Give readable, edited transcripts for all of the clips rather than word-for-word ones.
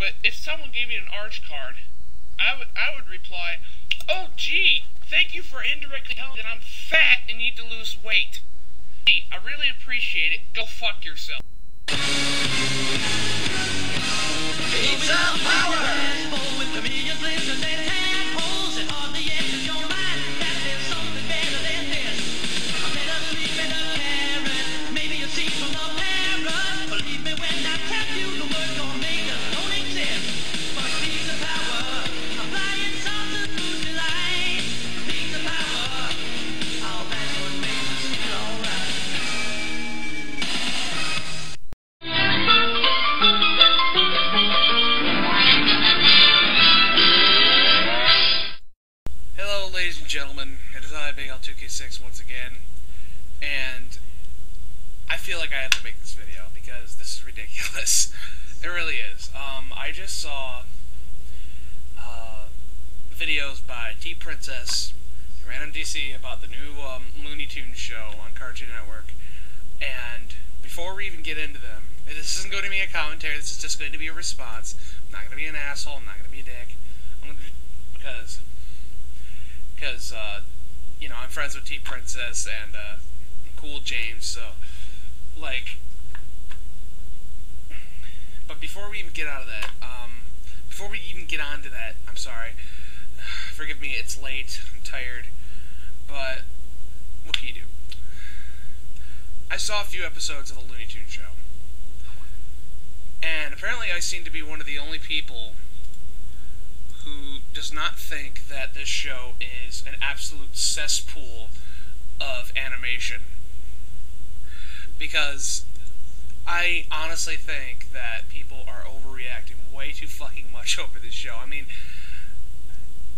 But if someone gave me an Arch card, I would reply, "Oh, gee, thank you for indirectly telling me that I'm fat and need to lose weight. Gee, I really appreciate it. Go fuck yourself." Pizza power! With the millions lives and then handholds and hardly enters your mind that there's something better than this. A better sleep and a carrot, maybe a seed from a parrot. Believe me when I tell you the word gonna make us don't exist. But pizza power, applying sauce to food delight. Pizza power, oh that's what makes us feel alright. Hello, ladies and gentlemen. It is I, BigAl 2K6 once again, and I feel like I have to make this video because this is ridiculous. It really is. I just saw videos by T4-TV and Random DC about the new Looney Tunes show on Cartoon Network, and before we even get into them, this isn't going to be a commentary. This is just going to be a response. I'm not going to be an asshole. I'm not going to be a dick. I'm going to because you know, I'm friends with T4-TV and Cool James, so like. But before we even get out of that, before we even get on to that, I'm sorry. Forgive me, it's late. I'm tired, but what can you do? I saw a few episodes of the Looney Tunes show, and apparently I seem to be one of the only people who does not think that this show is an absolute cesspool of animation. Because I honestly think that people are overreacting way too fucking much over this show. I mean,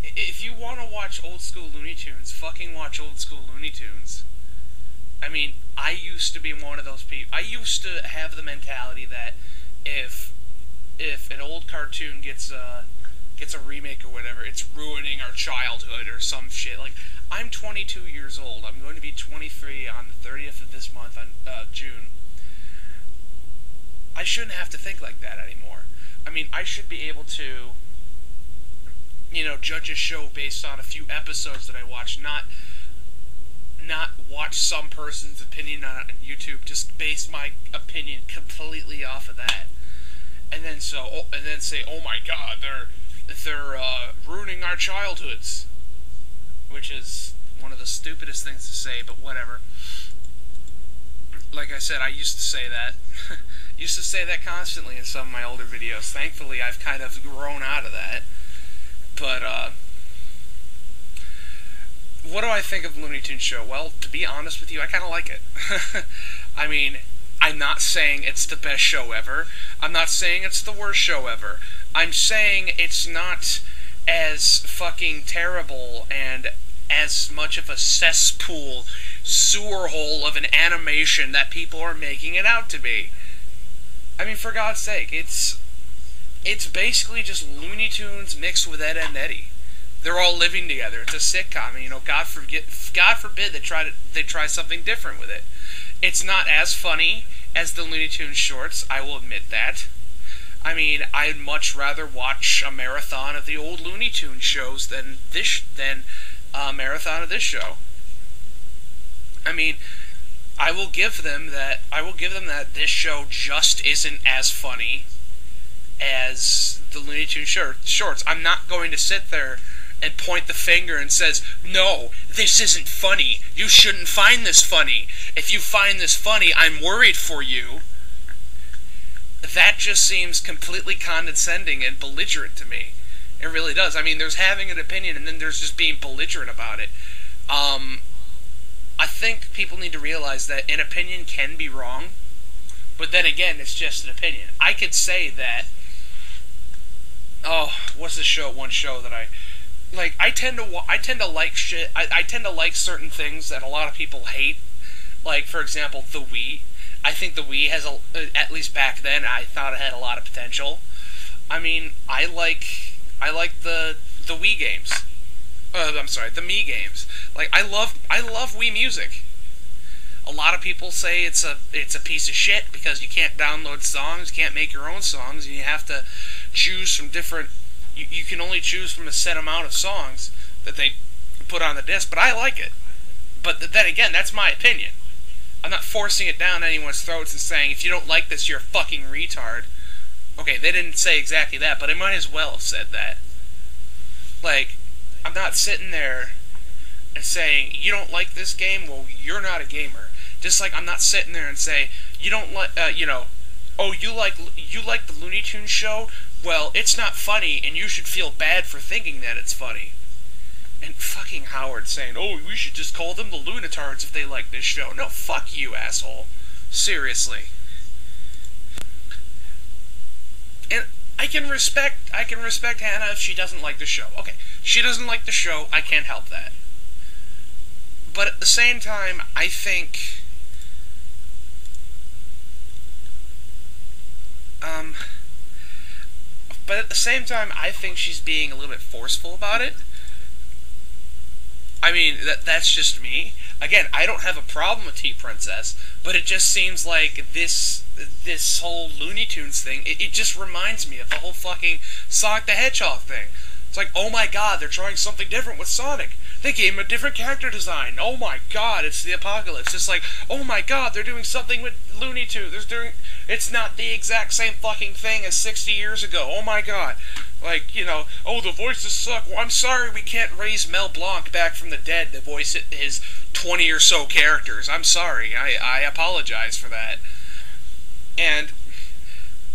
if you want to watch old school Looney Tunes, fucking watch old school Looney Tunes. I mean, I used to be one of those people. I used to have the mentality that if an old cartoon gets a remake or whatever, it's ruining our childhood or some shit. Like, I'm 22 years old. I'm going to be 23 on the 30th of this month, on June. I shouldn't have to think like that anymore. I mean, I should be able to, you know, judge a show based on a few episodes that I watch, not watch some person's opinion on YouTube, just base my opinion completely off of that. And then say, "Oh my God, they're ruining our childhoods," which is one of the stupidest things to say, but whatever. Like I said, I used to say that. Used to say that constantly in some of my older videos. Thankfully, I've kind of grown out of that. But, what do I think of the Looney Tunes show? Well, to be honest with you, I kind of like it. I mean, I'm not saying it's the best show ever. I'm not saying it's the worst show ever. I'm saying it's not as fucking terrible and as much of a cesspool, sewer hole of an animation that people are making it out to be. I mean, for God's sake, it's basically just Looney Tunes mixed with Ed, Edd n Eddy. They're all living together. It's a sitcom, and, you know, God forbid they try something different with it. It's not as funny as the Looney Tunes shorts, I will admit that. I mean, I'd much rather watch a marathon of the old Looney Tunes shows than a marathon of this show. I mean, I will give them that this show just isn't as funny as the Looney Tunes shorts. I'm not going to sit there and point the finger and says, "No, this isn't funny. You shouldn't find this funny. If you find this funny, I'm worried for you." That just seems completely condescending and belligerent to me. It really does. I mean, there's having an opinion, and then there's just being belligerent about it. I think people need to realize that an opinion can be wrong, but then again, it's just an opinion. I could say that, oh, what's the show? One show that I like. I tend to like shit. I tend to like certain things that a lot of people hate. Like, for example, the Wii. I think the Wii has at least back then, I thought it had a lot of potential. I mean, I like the Wii games. I'm sorry, the Me games. Like, I love Wii music. A lot of people say it's a piece of shit because you can't download songs, you can't make your own songs, and you have to choose from different. You can only choose from a set amount of songs that they put on the disc. But I like it. But then again, that's my opinion. I'm not forcing it down anyone's throats and saying, if you don't like this, you're a fucking retard. Okay, they didn't say exactly that, but they might as well have said that. Like, I'm not sitting there and saying, you don't like this game, well, you're not a gamer. Just like I'm not sitting there and say, you don't like, oh, you like the Looney Tunes show? Well, it's not funny, and you should feel bad for thinking that it's funny. And fucking Howard saying, oh, we should just call them the Lunatards if they like this show. No, fuck you, asshole. Seriously. And I can respect Hannah if she doesn't like the show. Okay, she doesn't like the show, I can't help that. But at the same time, I think... But at the same time, I think she's being a little bit forceful about it. I mean, that's just me. Again, I don't have a problem with T-Princess, but it just seems like this whole Looney Tunes thing, it just reminds me of the whole fucking Sonic the Hedgehog thing. It's like, oh my god, they're trying something different with Sonic. They gave him a different character design. Oh my god, it's the apocalypse. It's like, oh my god, they're doing something with Looney Tunes. It's not the exact same fucking thing as 60 years ago. Oh my god. Like, oh, the voices suck. Well, I'm sorry we can't raise Mel Blanc back from the dead to voice his 20 or so characters. I'm sorry. I apologize for that. And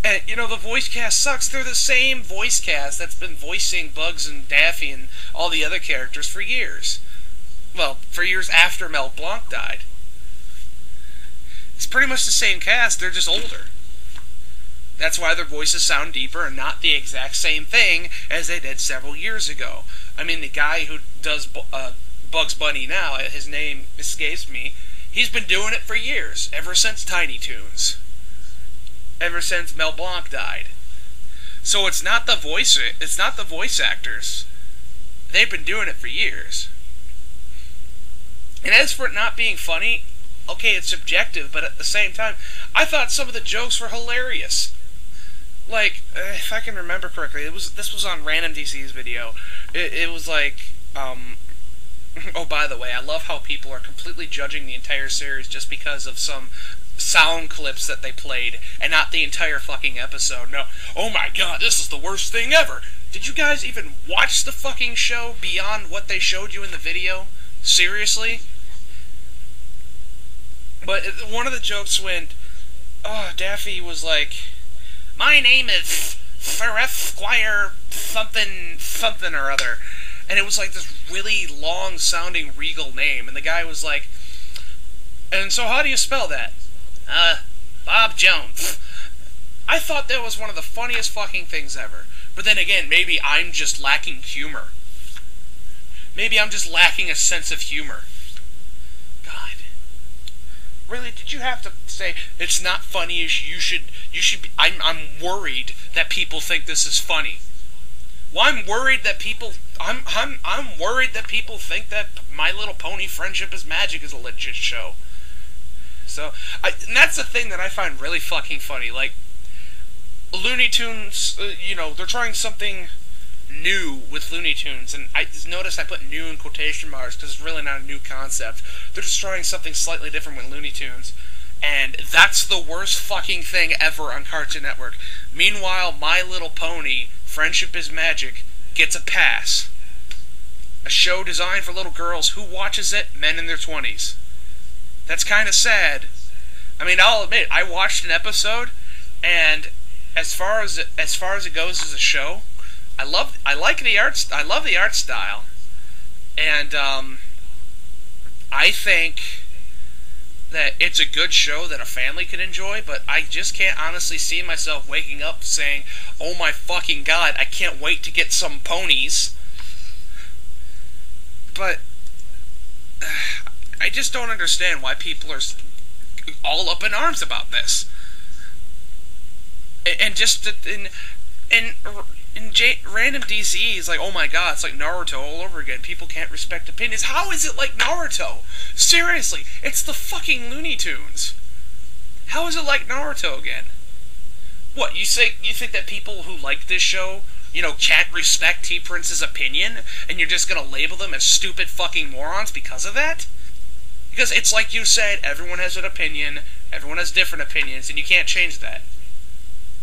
the voice cast sucks. They're the same voice cast that's been voicing Bugs and Daffy and all the other characters for years. Well, for years after Mel Blanc died. It's pretty much the same cast, they're just older. That's why their voices sound deeper and not the exact same thing as they did several years ago. I mean, the guy who does Bugs Bunny now, his name escapes me, he's been doing it for years, ever since Tiny Toons. Ever since Mel Blanc died. So it's not the voice actors. They've been doing it for years. And as for it not being funny, okay, it's subjective, but at the same time, I thought some of the jokes were hilarious. Like, if I can remember correctly, this was on Random DC's video. It was like, oh, by the way, I love how people are completely judging the entire series just because of some sound clips that they played, and not the entire fucking episode. No, oh my god, this is the worst thing ever! Did you guys even watch the fucking show beyond what they showed you in the video? Seriously? But one of the jokes went, oh, Daffy was like, my name is Sir Esquire something or other. And it was like this really long-sounding regal name. And the guy was like, and so how do you spell that? Bob Jones. I thought that was one of the funniest fucking things ever. But then again, maybe I'm just lacking humor. Maybe I'm just lacking a sense of humor. God. Really, did you have to say, it's not funny, you should be, I'm worried that people think this is funny. Well, I'm worried that people think that My Little Pony Friendship is Magic is a legit show. So, and that's the thing that I find really fucking funny. Like, Looney Tunes, they're trying something new with Looney Tunes, and I notice I put new in quotation marks because it's really not a new concept. They're just trying something slightly different with Looney Tunes, and that's the worst fucking thing ever on Cartoon Network. Meanwhile, My Little Pony, Friendship is Magic, gets a pass. A show designed for little girls. Who watches it? Men in their 20s. That's kind of sad. I mean, I'll admit, I watched an episode, and as far as it goes as a show, I love the art style, and I think that it's a good show that a family could enjoy. But I just can't honestly see myself waking up saying, "Oh my fucking god, I can't wait to get some ponies." But I just don't understand why people are all up in arms about this. And And random DC is like, oh my god, it's like Naruto all over again. People can't respect opinions. How is it like Naruto? Seriously, it's the fucking Looney Tunes. How is it like Naruto again? What, you think that people who like this show, can't respect T-Prince's opinion, and you're just gonna label them as stupid fucking morons because of that? Because it's like you said, everyone has an opinion, everyone has different opinions, and you can't change that.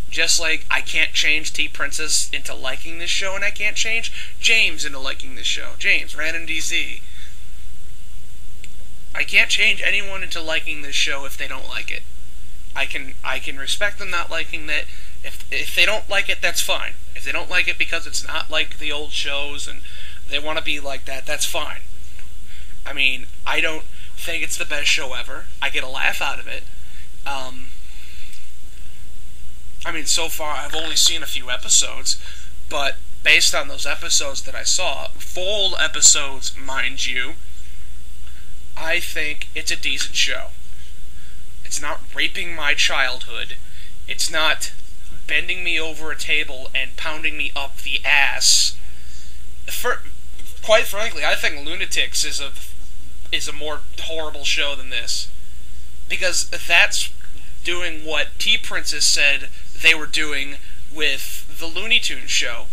Just like I can't change T-Princess into liking this show, and I can't change James into liking this show. James, Random DC. I can't change anyone into liking this show if they don't like it. I can respect them not liking it. If they don't like it, that's fine. If they don't like it because it's not like the old shows and they want to be like that, that's fine. I mean, I don't think it's the best show ever. I get a laugh out of it. I mean, so far I've only seen a few episodes, but based on those episodes that I saw, full episodes, mind you, I think it's a decent show. It's not raping my childhood. It's not bending me over a table and pounding me up the ass. Quite frankly, I think Lunatics is a more horrible show than this. Because that's doing what T-Princess said they were doing with the Looney Tunes show.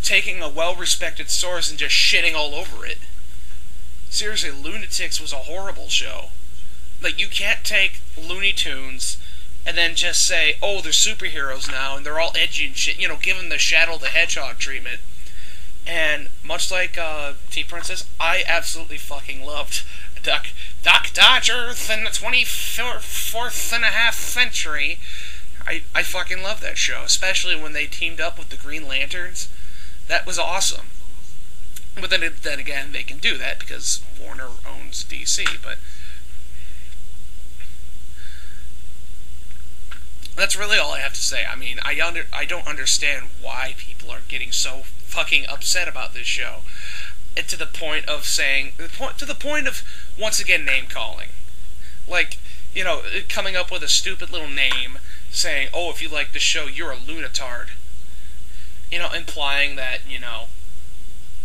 Taking a well-respected source and just shitting all over it. Seriously, Lunatics was a horrible show. Like, you can't take Looney Tunes and then just say, oh, they're superheroes now, and they're all edgy and shit, give them the Shadow the Hedgehog treatment. And much like T-Princess, I absolutely fucking loved Duck Dodger in the 24th and a half century. I fucking love that show, especially when they teamed up with the Green Lanterns. That was awesome. But then again, they can do that because Warner owns DC, but that's really all I have to say. I mean, I don't understand why people are getting so fucking upset about this show. And to the point of once again name calling. Like, coming up with a stupid little name saying, oh, if you like the show, you're a lunatard. Implying that,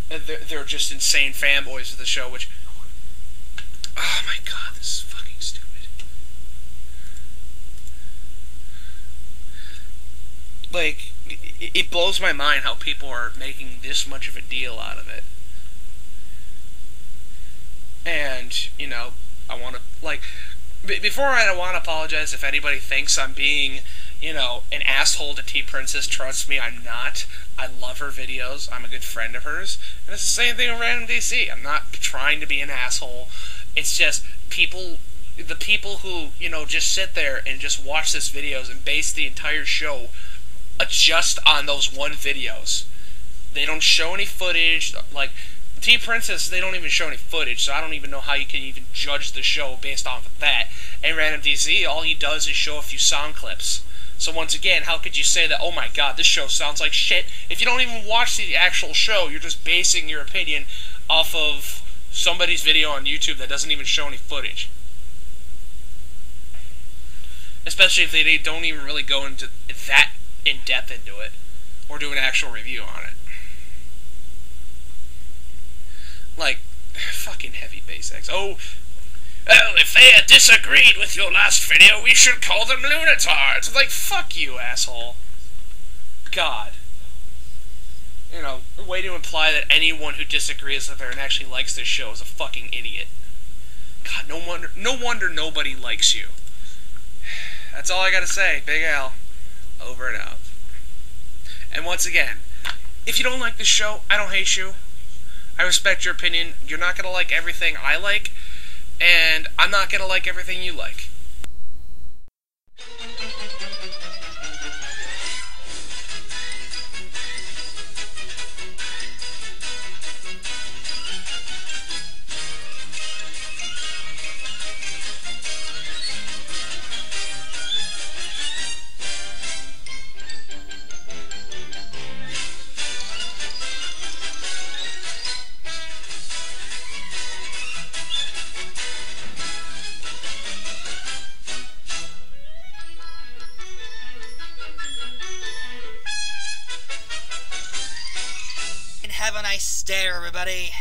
they're just insane fanboys of the show, which, oh my god, this is fucking stupid. Like, it blows my mind how people are making this much of a deal out of it. And, I want to, like, before I want to apologize if anybody thinks I'm being, an asshole to T-Princess. Trust me, I'm not. I love her videos. I'm a good friend of hers. And it's the same thing with Random DC. I'm not trying to be an asshole. It's just the people who, just sit there and just watch this videos and base the entire show just on those one videos. They don't show any footage. Like, T-Princess, they don't even show any footage, so I don't even know how you can even judge the show based off of that. And Random DC, all he does is show a few sound clips. So once again, how could you say that, oh my god, this show sounds like shit? If you don't even watch the actual show, you're just basing your opinion off of somebody's video on YouTube that doesn't even show any footage. Especially if they don't even really go into that in-depth into it, or do an actual review on it. Like, fucking heavy basics. Oh, well, if they had disagreed with your last video, we should call them lunatards. Like, fuck you, asshole. God. A way to imply that anyone who disagrees with her and actually likes this show is a fucking idiot. God, no wonder nobody likes you. That's all I gotta say. Big Al. Over and out. And once again, if you don't like this show, I don't hate you. I respect your opinion. You're not gonna like everything I like, and I'm not gonna like everything you like. Have a nice day, everybody.